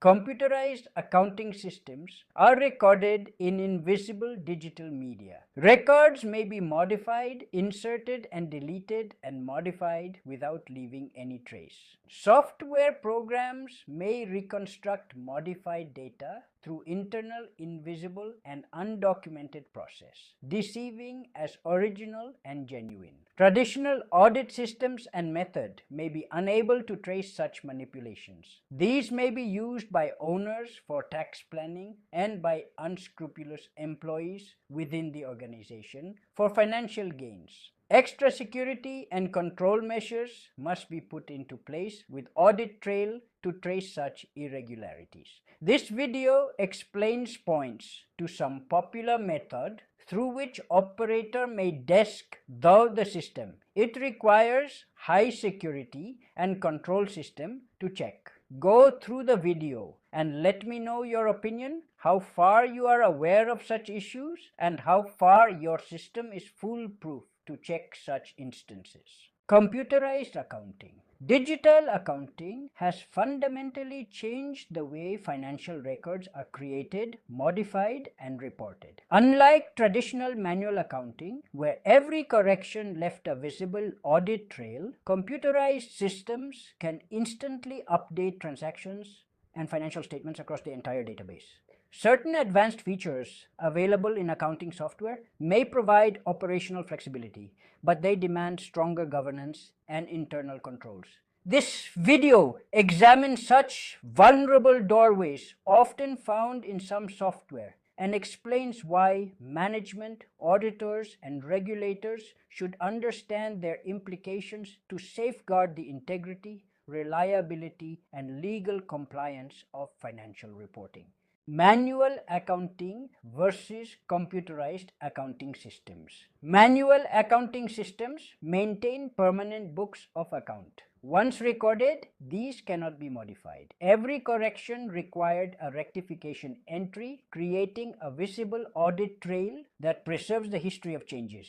Computerized accounting systems are recorded in invisible digital media. Records may be modified, inserted and deleted and modified without leaving any trace. Software programs may reconstruct modified data through internal, invisible and undocumented process, deceiving as original and genuine. Traditional audit systems and method may be unable to trace such manipulations. These may be used by owners for tax planning and by unscrupulous employees within the organization for financial gains. Extra security and control measures must be put into place with audit trail to trace such irregularities. This video explains points to some popular method through which operator may desk the system. It requires high security and control system to check. Go through the video and let me know your opinion, how far you are aware of such issues and how far your system is foolproof to check such instances. Computerized accounting. Digital accounting has fundamentally changed the way financial records are created, modified, and reported. Unlike traditional manual accounting, where every correction left a visible audit trail, computerized systems can instantly update transactions and financial statements across the entire database. Certain advanced features available in accounting software may provide operational flexibility, but they demand stronger governance and internal controls. This video examines such vulnerable doorways often found in some software and explains why management, auditors, and regulators should understand their implications to safeguard the integrity, reliability, and legal compliance of financial reporting. Manual accounting versus computerized accounting systems. Manual accounting systems maintain permanent books of account. Once recorded, these cannot be modified. Every correction required a rectification entry, creating a visible audit trail that preserves the history of changes.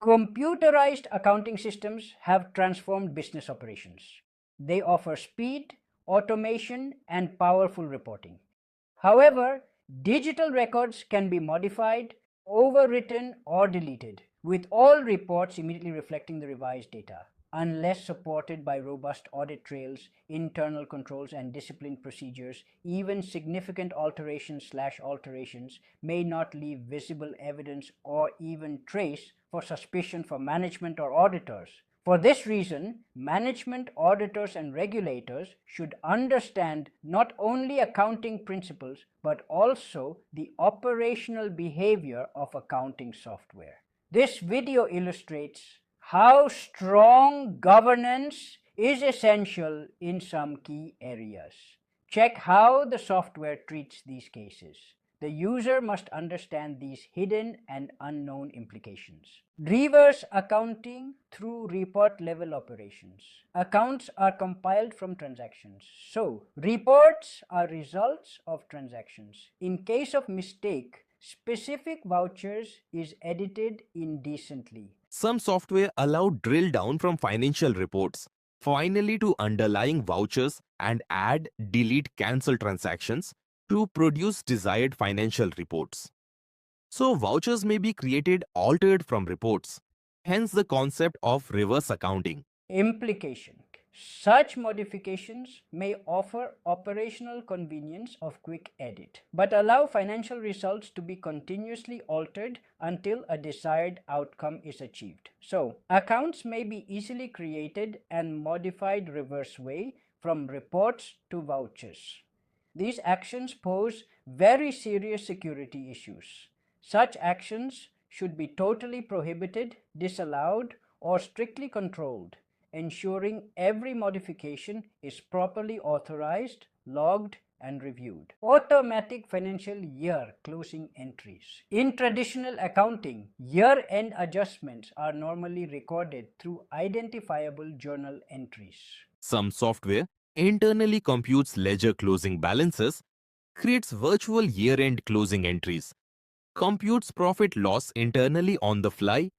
Computerized accounting systems have transformed business operations. They offer speed, automation, and powerful reporting. However, digital records can be modified, overwritten, or deleted, with all reports immediately reflecting the revised data. Unless supported by robust audit trails, internal controls, and disciplined procedures, even significant alterations may not leave visible evidence or even trace for suspicion for management or auditors. For this reason, management, auditors, and regulators should understand not only accounting principles, but also the operational behavior of accounting software. This video illustrates how strong governance is essential in some key areas. Check how the software treats these cases. The user must understand these hidden and unknown implications. Reverse accounting through report level operations. Accounts are compiled from transactions. So, reports are results of transactions. In case of mistake, specific vouchers is edited indecently. Some software allow drill down from financial reports, finally to underlying vouchers and add, delete, cancel transactions to produce desired financial reports. So vouchers may be created altered from reports, hence the concept of reverse accounting. Implication. Such modifications may offer operational convenience of quick edit, but allow financial results to be continuously altered until a desired outcome is achieved. So, accounts may be easily created and modified reverse way from reports to vouchers. These actions pose very serious security issues. Such actions should be totally prohibited, disallowed, or strictly controlled, ensuring every modification is properly authorized, logged, and reviewed. Automatic financial year closing entries. In traditional accounting, year-end adjustments are normally recorded through identifiable journal entries. Some software internally computes ledger closing balances, creates virtual year-end closing entries, computes profit loss internally on the fly,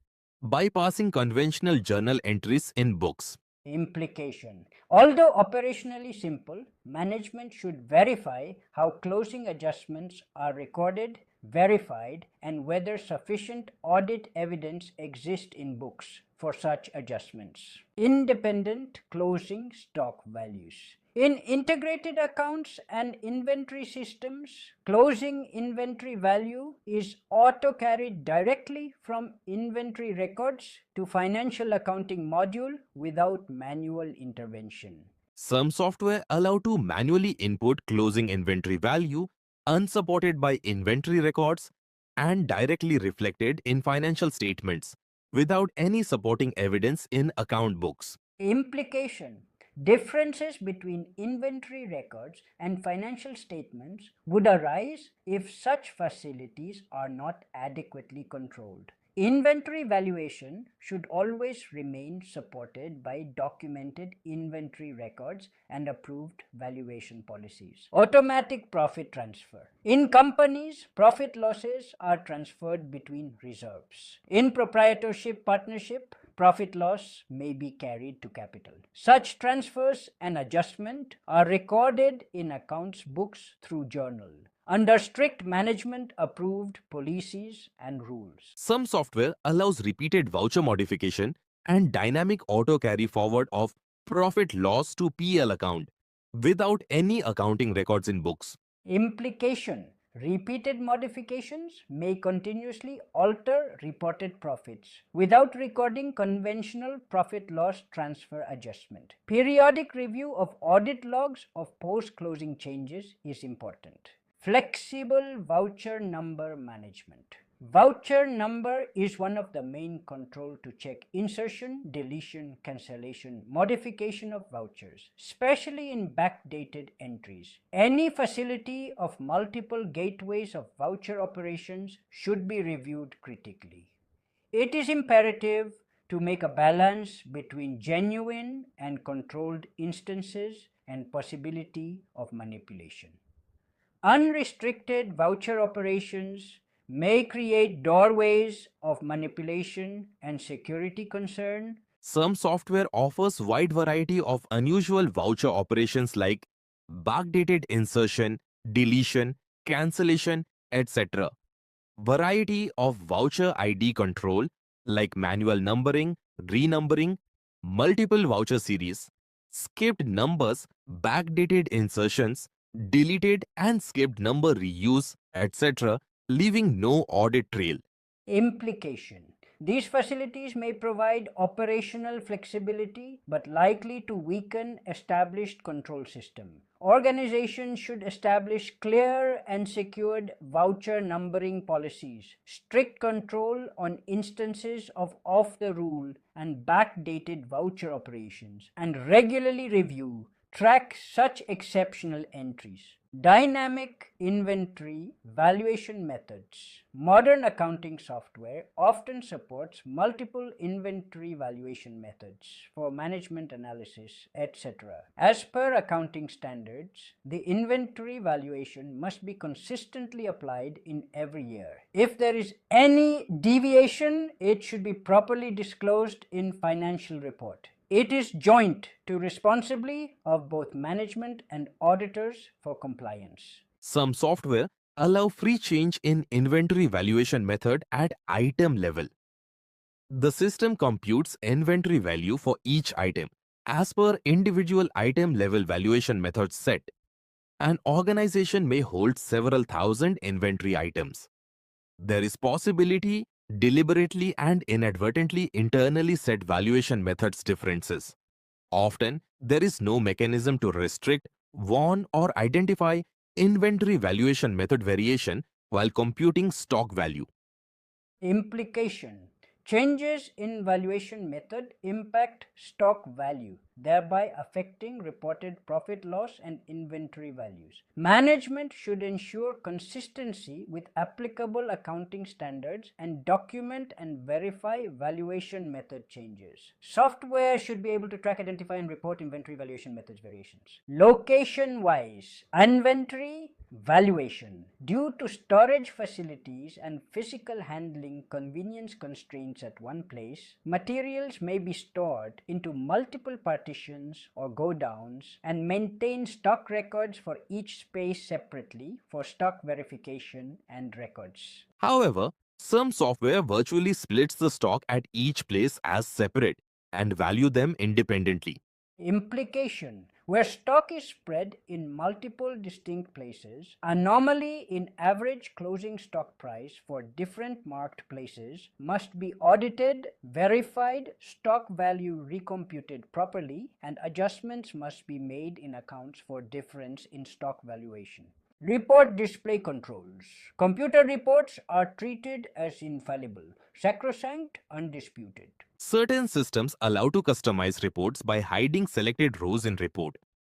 bypassing conventional journal entries in books. Implication. Although operationally simple, management should verify how closing adjustments are recorded, verified, and whether sufficient audit evidence exists in books for such adjustments. Independent closing stock values. In integrated accounts and inventory systems, closing inventory value is auto-carried directly from inventory records to financial accounting module without manual intervention. Some software allow to manually input closing inventory value unsupported by inventory records and directly reflected in financial statements without any supporting evidence in account books. Implication. Differences between inventory records and financial statements would arise if such facilities are not adequately controlled. Inventory valuation should always remain supported by documented inventory records and approved valuation policies. Automatic profit transfer. In companies, profit losses are transferred between reserves. In proprietorship partnership, profit loss may be carried to capital. Such transfers and adjustment are recorded in accounts books through journal under strict management approved policies and rules. Some software allows repeated voucher modification and dynamic auto carry forward of profit loss to PL account without any accounting records in books. Implication. Repeated modifications may continuously alter reported profits without recording conventional profit loss transfer adjustment. Periodic review of audit logs of post-closing changes is important. Flexible voucher number management. Voucher number is one of the main control to check insertion, deletion, cancellation, modification of vouchers, especially in backdated entries. Any facility of multiple gateways of voucher operations should be reviewed critically. It is imperative to make a balance between genuine and controlled instances and possibility of manipulation. Unrestricted voucher operations may create doorways of manipulation and security concern. Some software offers wide variety of unusual voucher operations like backdated insertion, deletion, cancellation, etc. Variety of voucher ID control like manual numbering, renumbering, multiple voucher series, skipped numbers, backdated insertions, deleted and skipped number reuse, etc., leaving no audit trail. Implication. These facilities may provide operational flexibility but likely to weaken established control system. Organizations should establish clear and secured voucher numbering policies, strict control on instances of off-the-rule and backdated voucher operations, and regularly review, track such exceptional entries. Dynamic inventory valuation methods. Modern accounting software often supports multiple inventory valuation methods for management analysis, etc. As per accounting standards, the inventory valuation must be consistently applied in every year. If there is any deviation, it should be properly disclosed in financial report. It is joint to responsibly of both management and auditors for compliance. Some software allow free change in inventory valuation method at item level. The system computes inventory value for each item as per individual item level valuation method set. An organization may hold several thousand inventory items. There is possibility deliberately and inadvertently internally set valuation methods differences. Often, there is no mechanism to restrict, warn or identify inventory valuation method variation while computing stock value. Implication. Changes in valuation method impact stock value, thereby affecting reported profit loss and inventory values. Management should ensure consistency with applicable accounting standards and document and verify valuation method changes. Software should be able to track, identify, and report inventory valuation methods variations. Location-wise, inventory Valuation. Due to storage facilities and physical handling convenience constraints at one place, materials may be stored into multiple partitions or godowns and maintain stock records for each space separately for stock verification and records. However, some software virtually splits the stock at each place as separate and value them independently. Implication. Where stock is spread in multiple distinct places, anomaly in average closing stock price for different marked places must be audited, verified, stock value recomputed properly, and adjustments must be made in accounts for difference in stock valuation. Report display controls. Computer reports are treated as infallible, sacrosanct, undisputed. Certain systems allow to customize reports by hiding selected rows in report,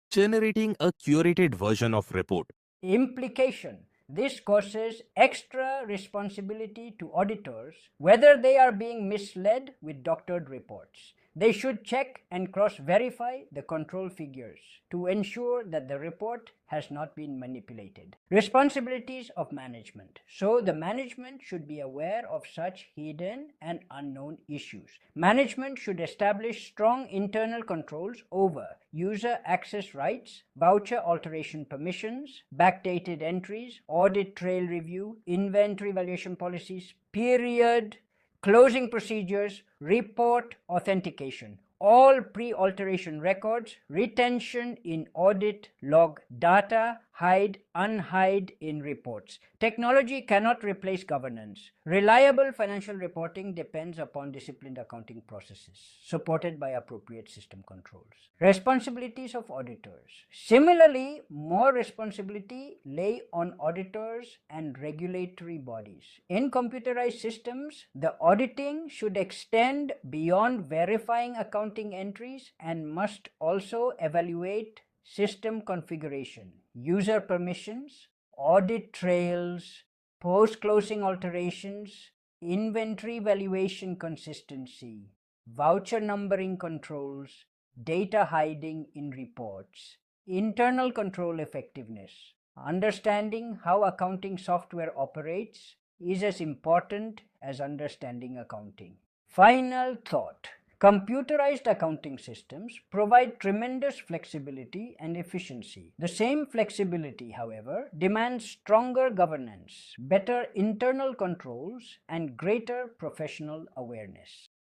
generating a curated version of report. Implication. This causes extra responsibility to auditors whether they are being misled with doctored reports. They should check and cross-verify the control figures to ensure that the report has not been manipulated. Responsibilities of management. So the management should be aware of such hidden and unknown issues. Management should establish strong internal controls over user access rights, voucher alteration permissions, backdated entries, audit trail review, inventory valuation policies, period, closing procedures, report authentication, all pre-alteration records, retention in audit log data, hide, unhide in reports. Technology cannot replace governance. Reliable financial reporting depends upon disciplined accounting processes, supported by appropriate system controls. Responsibilities of auditors. Similarly, more responsibility lay on auditors and regulatory bodies. In computerized systems, the auditing should extend beyond verifying accounting entries and must also evaluate system configuration, user permissions, audit trails, post-closing alterations, inventory valuation consistency, voucher numbering controls, data hiding in reports, internal control effectiveness. Understanding how accounting software operates is as important as understanding accounting. Final thought. Computerized accounting systems provide tremendous flexibility and efficiency. The same flexibility, however, demands stronger governance, better internal controls, and greater professional awareness.